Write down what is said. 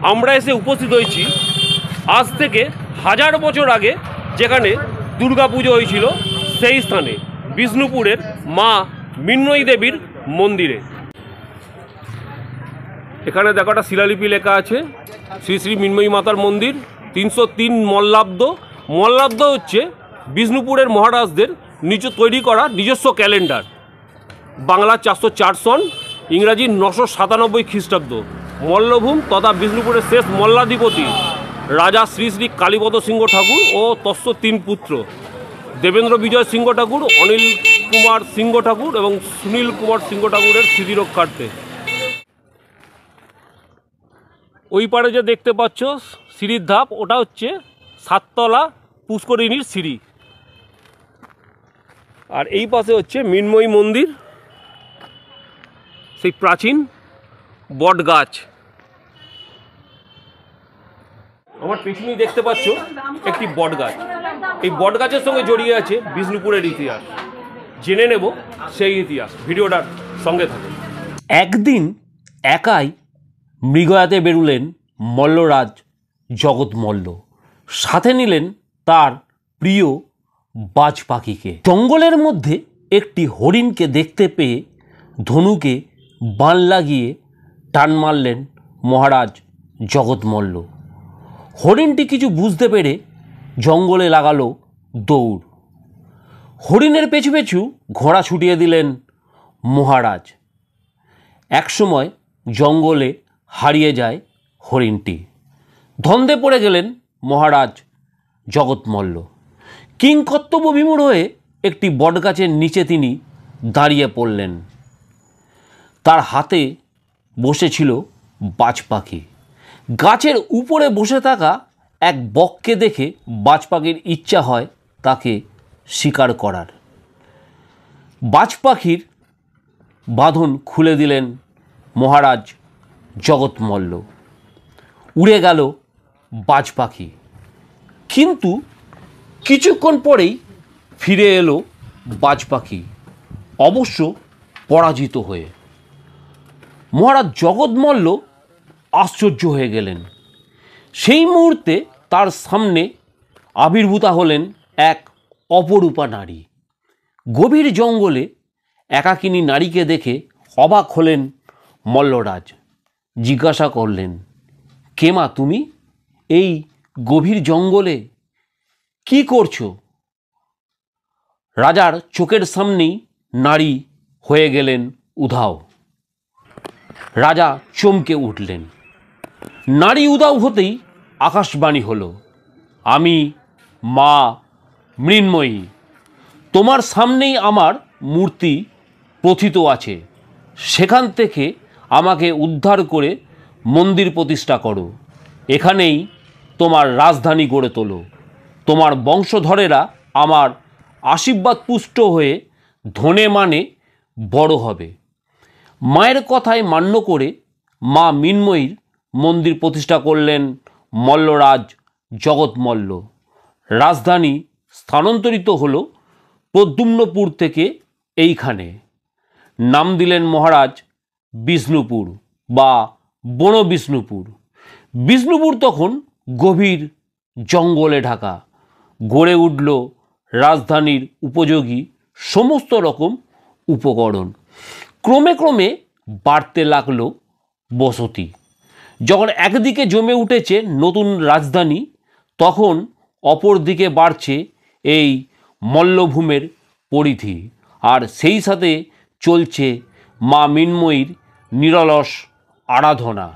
আমরা এসে উপস্থিত হয়েছি আজ থেকে 1000 বছর আগে যেখানে দুর্গা পুজো হয়েছিল সেই স্থানে বিষ্ণুপুরের মা মৃন্ময়ী দেবীর মন্দিরে। এখানে দেখো একটা শিলালিপি লেখা আছে শ্রী শ্রী মৃন্ময়ী মাতার মন্দির 303 মল্লাব্দ। মল্লাব্দ হচ্ছে বিষ্ণুপুরের মহারাজদের নিজ তৈরি করা নিজস্ব ক্যালেন্ডার। বাংলা 404 সন, ইংরাজি 997 খ্রিস্টাব্দ। মল্লভূম তথা বিষ্ণুপুরের শেষ মল্লাধিপতি রাজা শ্রী শ্রী কালীপদ সিংহ ঠাকুর ও তস্য 3 পুত্র দেবেন্দ্র বিজয় সিংহ ঠাকুর, অনিল কুমার সিংহ ঠাকুর এবং সুনীল কুমার সিংহ ঠাকুরের স্মৃতি রক্ষার্থে। ওই পারে যে দেখতে পাচ্ছ সিঁড়ির ধাপ, ওটা হচ্ছে 7তলা পুষ্করিণীর সিঁড়ি। আর এই পাশে হচ্ছে মৃন্ময়ী মন্দির, সেই প্রাচীন বট গাছ। আমার পেছনেই দেখতে পাচ্ছ একটি বট গাছ। এই বট গাছের সঙ্গে জড়িয়ে আছে বিষ্ণুপুরের ইতিহাস। জেনে নেব সেই ইতিহাস, ভিডিওটার সঙ্গে থাকে। একদিন একাই মৃগয়াতে বেরুলেন মল্লরাজ জগৎ মল্ল। সাথে নিলেন তার প্রিয় বাজ পাখিকে। জঙ্গলের মধ্যে একটি হরিণকে দেখতে পেয়ে ধনুকে বাণ লাগিয়ে টান মারলেন মহারাজ জগৎ মল্ল। হরিণটি কিছু বুঝতে পেরে জঙ্গলে লাগালো দৌড়। হরিণের পেছু পেছু ঘোড়া ছুটিয়ে দিলেন মহারাজ। একসময় জঙ্গলে হারিয়ে যায় হরিণটি। ধন্দে পড়ে গেলেন মহারাজ জগৎ মল্ল। কিংকর্তব্য বিমূঢ় হয়ে একটি বটগাছের নিচে তিনি দাঁড়িয়ে পড়লেন। তার হাতে বসেছিল বাজ পাখি। গাছের উপরে বসে থাকা এক বককে দেখে বাজ পাখির ইচ্ছা হয় তাকে শিকার করার। বাজ পাখির বাঁধন খুলে দিলেন মহারাজ জগৎ মল্ল। উড়ে গেল বাজ পাখি, কিন্তু কিছুক্ষণ পরেই ফিরে এলো বাজ পাখি, অবশ্য পরাজিত হয়ে। মহারাজ জগৎ মল্ল আশ্চর্য হয়ে গেলেন। সেই মুহূর্তে তার সামনে আবির্ভূতা হলেন এক অপরূপা নারী। গভীর জঙ্গলে একাকিনী নারীকে দেখে অবাক হলেন মল্লরাজ। জিজ্ঞাসা করলেন, কে মা তুমি? এই গভীর জঙ্গলে কি করছো? রাজার চোখের সামনেই নারী হয়ে গেলেন উধাও। রাজা চমকে উঠলেন। নারী উধাও হতেই আকাশবাণী হলো, আমি মা মৃন্ময়ী। তোমার সামনেই আমার মূর্তি প্রথিত আছে। সেখান থেকে আমাকে উদ্ধার করে মন্দির প্রতিষ্ঠা করো। এখানেই তোমার রাজধানী গড়ে তোলো। তোমার বংশধরেরা আমার আশীর্বাদ পুষ্ট হয়ে ধনে মানে বড় হবে। মায়ের কথায় মান্য করে মা মৃন্ময়ীর মন্দির প্রতিষ্ঠা করলেন মল্লরাজ জগৎ মল্ল। রাজধানী স্থানান্তরিত হল প্রদ্যুম্নপুর থেকে এইখানে। নাম দিলেন মহারাজ বিষ্ণুপুর বা বন বিষ্ণুপুর। বিষ্ণুপুর তখন গভীর জঙ্গলে ঢাকা। গড়ে উঠল রাজধানীর উপযোগী সমস্ত রকম উপকরণ। ক্রমে ক্রমে বাড়তে লাগলো বসতি। যখন একদিকে জমে উঠেছে নতুন রাজধানী, তখন অপর দিকে বাড়ছে এই মল্লভূমের পরিধি। আর সেই সাথে চলছে মা মৃন্ময়ীর নিরলস আরাধনা।